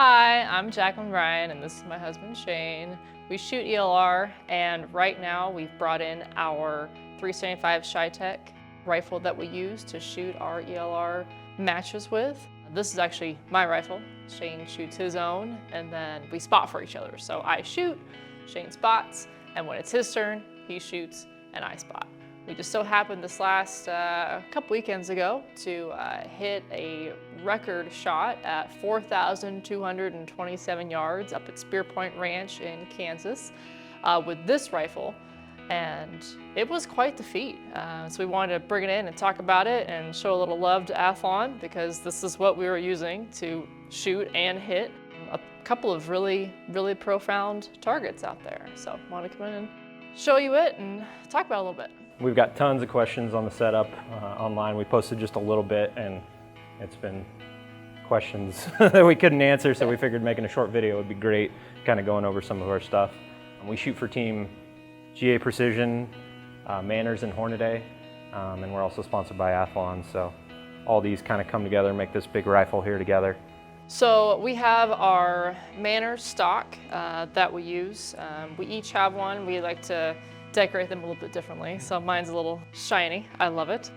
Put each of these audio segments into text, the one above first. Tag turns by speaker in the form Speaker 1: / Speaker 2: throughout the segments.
Speaker 1: Hi, I'm Jaclyn Bryan, and this is my husband Shane. We shoot ELR, and right now we've brought in our 375 Shytech rifle that we use to shoot our ELR matches with. This is actually my rifle. Shane shoots his own, and then we spot for each other. So I shoot, Shane spots, and when it's his turn, he shoots and I spot. We just so happened this last couple weekends ago to hit a record shot at 4,227 yards up at Spearpoint Ranch in Kansas with this rifle, and it was quite the feat. So we wanted to bring it in and talk about it and show a little love to Athlon, because this is what we were using to shoot and hit a couple of really profound targets out there. So I wanted to come in and show you it and talk about it a little bit.
Speaker 2: We've got tons of questions on the setup online. We posted just a little bit, and it's been questions that we couldn't answer, so we figured making a short video would be great, kind of going over some of our stuff. We shoot for Team GA Precision, Manners, and Hornady, and we're also sponsored by Athlon, so all these kind of come together and make this big rifle here together.
Speaker 1: So we have our Manners stock that we use. We each have one. We like to decorate them a little bit differently. So mine's a little shiny. I love it.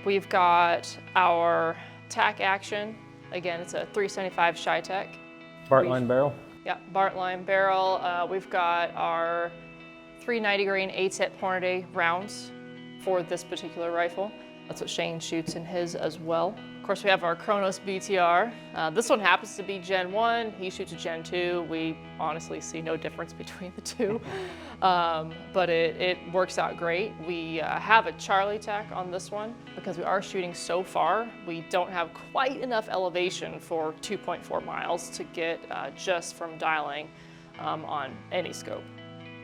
Speaker 1: We've got our tack action. Again, it's a 375 Shytech.
Speaker 2: Bartline barrel?
Speaker 1: Yeah, Bartline barrel. We've got our 390 grain A-tip Hornady rounds for this particular rifle. That's what Shane shoots in his as well. Of course, we have our Cronus BTR. This one happens to be Gen 1. He shoots a Gen 2. We honestly see no difference between the two, but it works out great. We have a Charlie tack on this one because we are shooting so far. We don't have quite enough elevation for 2.4 miles to get just from dialing on any scope.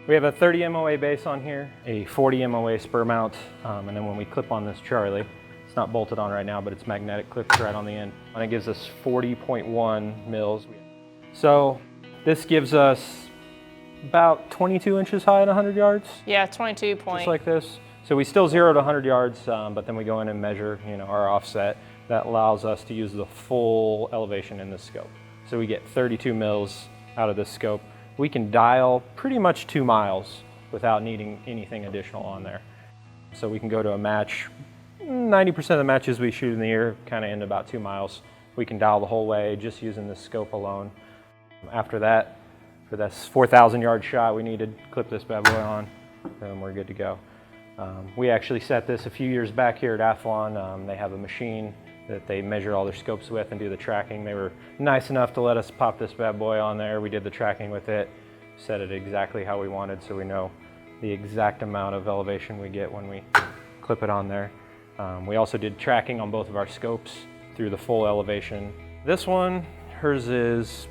Speaker 2: We have a 30 MOA base on here, a 40 MOA spur mount, and then when we clip on this Charlie, it's not bolted on right now, but it's magnetic, clips right on the end, and it gives us 40.1 mils. So this gives us about 22 inches high at 100 yards.
Speaker 1: Yeah, 22 point.
Speaker 2: Just like this. So we still 0 to 100 yards, but then we go in and measure, our offset. That allows us to use the full elevation in this scope. So we get 32 mils out of this scope. We can dial pretty much 2 miles without needing anything additional on there. So we can go to a match. 90% of the matches we shoot in the year kind of end about 2 miles. We can dial the whole way just using this scope alone. After that, for this 4,000 yard shot, we need to clip this bad boy on, and we're good to go. We actually set this a few years back here at Athlon. They have a machine that they measure all their scopes with and do the tracking. They were nice enough to let us pop this bad boy on there. We did the tracking with it, set it exactly how we wanted, so we know the exact amount of elevation we get when we clip it on there. We also did tracking on both of our scopes through the full elevation. This one, hers is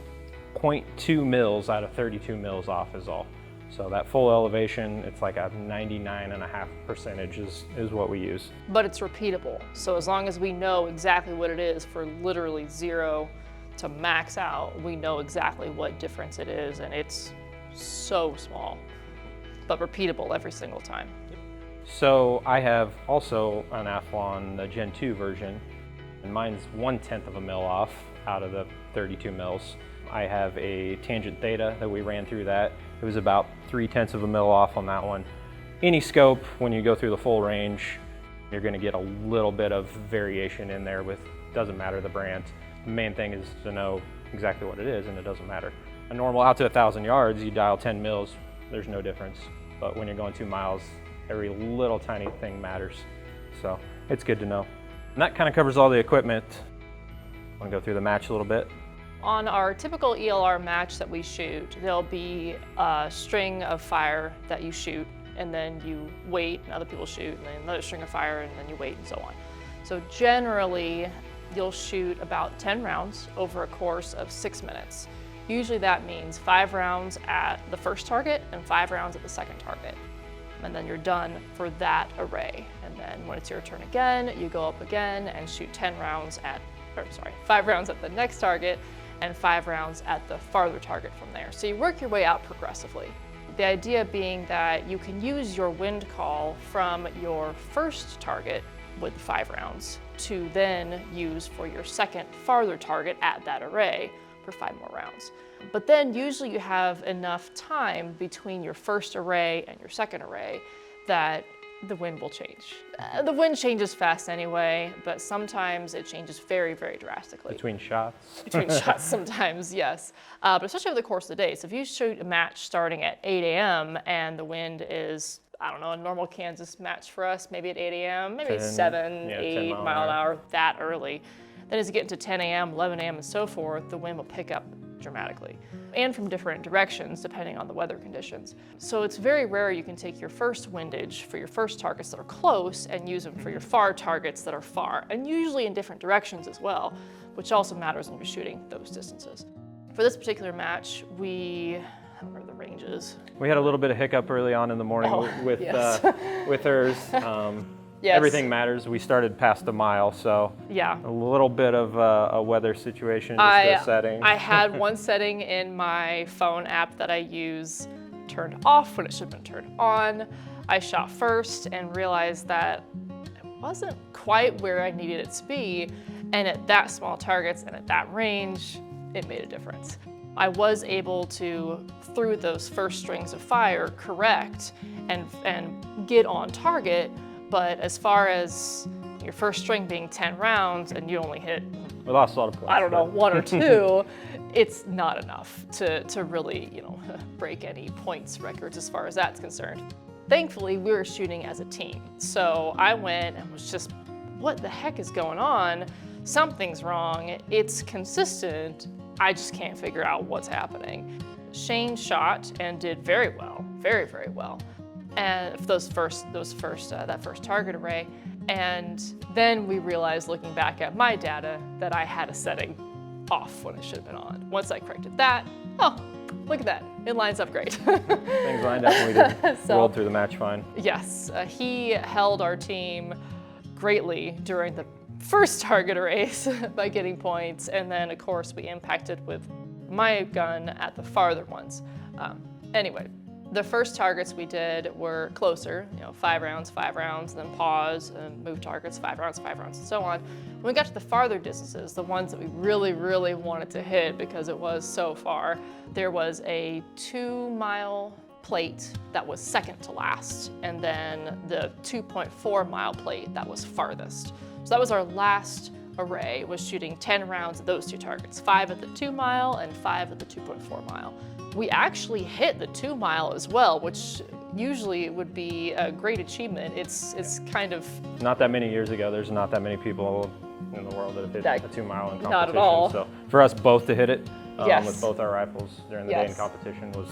Speaker 2: 0.2 mils out of 32 mils off is all. So that full elevation, it's like a 99.5% is what we use.
Speaker 1: But it's repeatable. So as long as we know exactly what it is for literally 0 to max out, we know exactly what difference it is, and it's so small, but repeatable every single time.
Speaker 2: So I have also an Athlon, the Gen 2 version, and mine's 1/10 of a mil off out of the 32 mils. I have a tangent theta that we ran through that. It was about 3/10 of a mil off on that one. Any scope, when you go through the full range, you're gonna get a little bit of variation in there doesn't matter the brand. The main thing is to know exactly what it is, and it doesn't matter. A normal out to 1,000 yards, you dial 10 mils, there's no difference. But when you're going 2 miles, every little tiny thing matters. So it's good to know. And that kind of covers all the equipment. I'm gonna go through the match a little bit.
Speaker 1: On our typical ELR match that we shoot, there'll be a string of fire that you shoot, and then you wait, and other people shoot, and then another string of fire, and then you wait, and so on. So generally, you'll shoot about 10 rounds over a course of 6 minutes. Usually that means 5 rounds at the first target and 5 rounds at the second target. And then you're done for that array. And then when it's your turn again, you go up again and shoot 5 rounds at the next target, and 5 rounds at the farther target from there. So you work your way out progressively. The idea being that you can use your wind call from your first target with 5 rounds to then use for your second farther target at that array for 5 more rounds. But then usually you have enough time between your first array and your second array that the wind will change. The wind changes fast anyway, but sometimes it changes very, very drastically.
Speaker 2: Between shots?
Speaker 1: Between shots sometimes, yes. But especially over the course of the day. So if you shoot a match starting at 8 a.m. and the wind is, I don't know, a normal Kansas match for us, maybe at 8 a.m., maybe 7, 8 mile an hour, that early. Then as you get into 10 a.m., 11 a.m. and so forth, the wind will pick up dramatically, and from different directions depending on the weather conditions. So it's very rare you can take your first windage for your first targets that are close and use them for your far targets that are far, and usually in different directions as well, which also matters when you're shooting those distances. For this particular match, I don't remember the ranges.
Speaker 2: We had a little bit of hiccup early on in the morning with hers.
Speaker 1: Yes.
Speaker 2: Everything matters. We started past a mile, so
Speaker 1: yeah,
Speaker 2: a little bit of a weather situation, just the setting.
Speaker 1: I had one setting in my phone app that I use turned off when it should have been turned on. I shot first and realized that it wasn't quite where I needed it to be, and at that small targets and at that range, it made a difference. I was able to, through those first strings of fire, correct and get on target. But as far as your first string being 10 rounds and you only hit,
Speaker 2: we lost a lot of points.
Speaker 1: I don't know, 1 or 2, it's not enough to really, break any points records as far as that's concerned. Thankfully, we were shooting as a team. So I went and was just, what the heck is going on? Something's wrong. It's consistent. I just can't figure out what's happening. Shane shot and did very well, very, very well. And that first target array. And then we realized, looking back at my data, that I had a setting off when it should have been on. Once I corrected that, oh, look at that, it lines up great.
Speaker 2: Things lined up and we did. Rolled through the match fine.
Speaker 1: Yes, he held our team greatly during the first target arrays by getting points, and then of course we impacted with my gun at the farther ones. Anyway. The first targets we did were closer, 5 rounds, then pause and move targets, 5 rounds, and so on. When we got to the farther distances, the ones that we really, really wanted to hit because it was so far, there was a 2-mile plate that was second to last, and then the 2.4-mile plate that was farthest. So that was our last array, was shooting 10 rounds at those 2 targets, 5 at the 2-mile and 5 at the 2.4-mile. We actually hit the 2-mile as well, which usually would be a great achievement. It's kind of...
Speaker 2: Not that many years ago, there's not that many people in the world that have hit a 2-mile in competition.
Speaker 1: Not at all.
Speaker 2: So for us both to hit it
Speaker 1: yes.
Speaker 2: with both our rifles during the day in competition was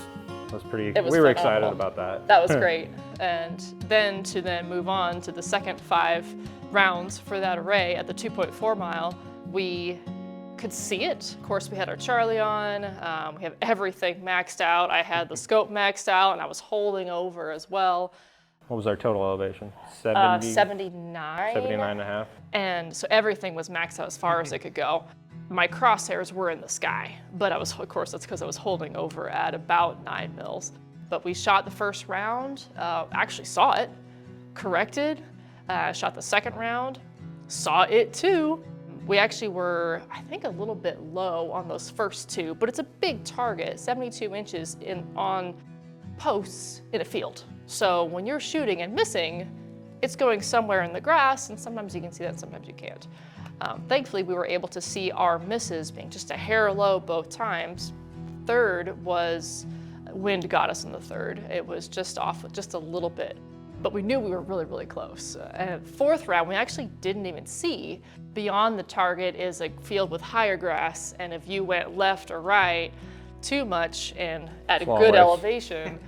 Speaker 2: pretty...
Speaker 1: It was
Speaker 2: we were
Speaker 1: phenomenal.
Speaker 2: Excited about that.
Speaker 1: That was great. And then to move on to the second 5 rounds for that array at the 2.4-mile, we could see it. Of course, we had our Charlie on. We have everything maxed out. I had the scope maxed out, and I was holding over as well.
Speaker 2: What was our total elevation?
Speaker 1: 79.
Speaker 2: 79 and a half.
Speaker 1: And so everything was maxed out as far as it could go. My crosshairs were in the sky, but of course, that's because I was holding over at about 9 mils. But we shot the first round, actually saw it, corrected, shot the second round, saw it too. We actually were, I think, a little bit low on those first 2, but it's a big target, 72 inches on posts in a field. So when you're shooting and missing, it's going somewhere in the grass, and sometimes you can see that, sometimes you can't. Thankfully, we were able to see our misses being just a hair low both times. Third was, wind got us in the third. It was just off with just a little bit. But we knew we were really, really close. And fourth round, we actually didn't even see. Beyond the target is a field with higher grass, and if you went left or right too much and at a good elevation,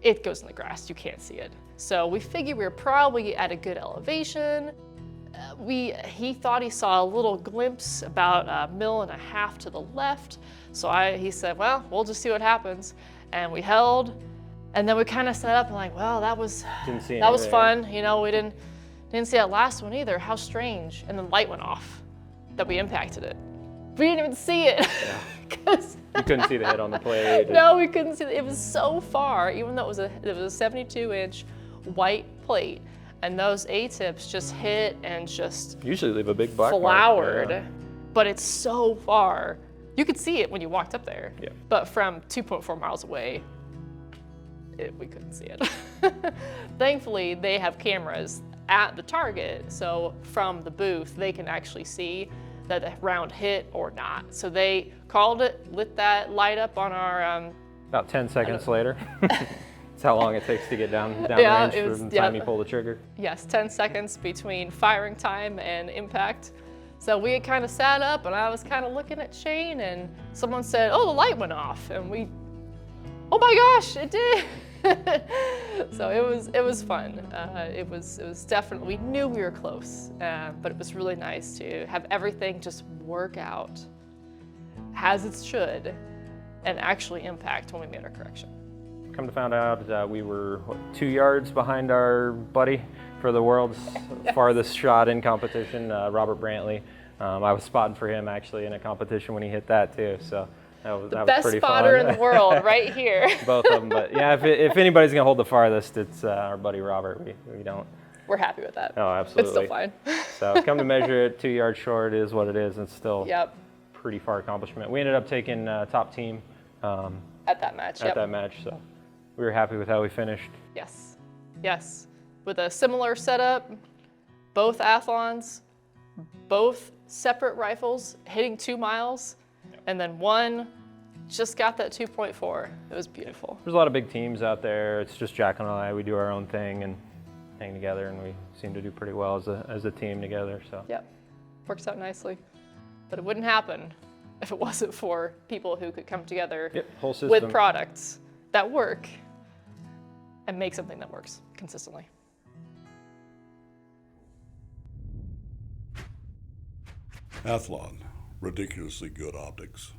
Speaker 1: it goes in the grass, you can't see it. So we figured we were probably at a good elevation. He thought he saw a little glimpse about 1.5 mil to the left. So he said, well, we'll just see what happens. And we held. And then we kind of set up and like, well, that was fun. We didn't see that last one either. How strange. And then light went off that we impacted it. We didn't even see it.
Speaker 2: Yeah. You couldn't see the hit on the plate.
Speaker 1: No, we couldn't see it. It was so far, even though it was a 72-inch white plate. And those A-tips just hit and just
Speaker 2: usually leave a big black
Speaker 1: flowered.
Speaker 2: mark. Yeah.
Speaker 1: But it's so far You could see it when you walked up there,
Speaker 2: Yeah.
Speaker 1: but from 2.4 miles away, we couldn't see it. Thankfully, they have cameras at the target, so from the booth, they can actually see that the round hit or not. So they called it, lit that light up on our...
Speaker 2: About 10 seconds later. That's how long it takes to get down
Speaker 1: Yeah,
Speaker 2: range
Speaker 1: it was-
Speaker 2: from the
Speaker 1: yeah.
Speaker 2: time you pull the trigger.
Speaker 1: Yes, 10 seconds between firing time and impact. So we had kind of sat up and I was kind of looking at Shane and someone said, oh, the light went off. And we, oh my gosh, it did. So it was fun. It was definitely, we knew we were close, but it was really nice to have everything just work out as it should and actually impact when we made our correction.
Speaker 2: Come to find out, we were 2 yards behind our buddy for the world's farthest shot in competition, Robert Brantley. I was spotting for him actually in a competition when he hit that too, so that was
Speaker 1: Best
Speaker 2: pretty
Speaker 1: spotter
Speaker 2: fun.
Speaker 1: in the world, right here.
Speaker 2: Both of them, but yeah, if anybody's gonna hold the farthest, it's our buddy Robert. We don't.
Speaker 1: We're happy with that.
Speaker 2: Oh, absolutely.
Speaker 1: It's still fine.
Speaker 2: So come to measure it, 2 yards short is what it is. It's still
Speaker 1: Yep.
Speaker 2: pretty far accomplishment. We ended up taking top team
Speaker 1: At that match,
Speaker 2: at
Speaker 1: yep.
Speaker 2: that match, so we were happy with how we finished.
Speaker 1: Yes, yes. With a similar setup, both Athlons, both separate rifles hitting 2 miles, and then one just got that 2.4. It was beautiful.
Speaker 2: There's a lot of big teams out there. It's just Jaclyn and I. We do our own thing and hang together, and we seem to do pretty well as a team together. So
Speaker 1: Yep, works out nicely. But it wouldn't happen if it wasn't for people who could come together
Speaker 2: whole system.
Speaker 1: with products that work and make something that works consistently.
Speaker 3: Athlon, ridiculously good optics.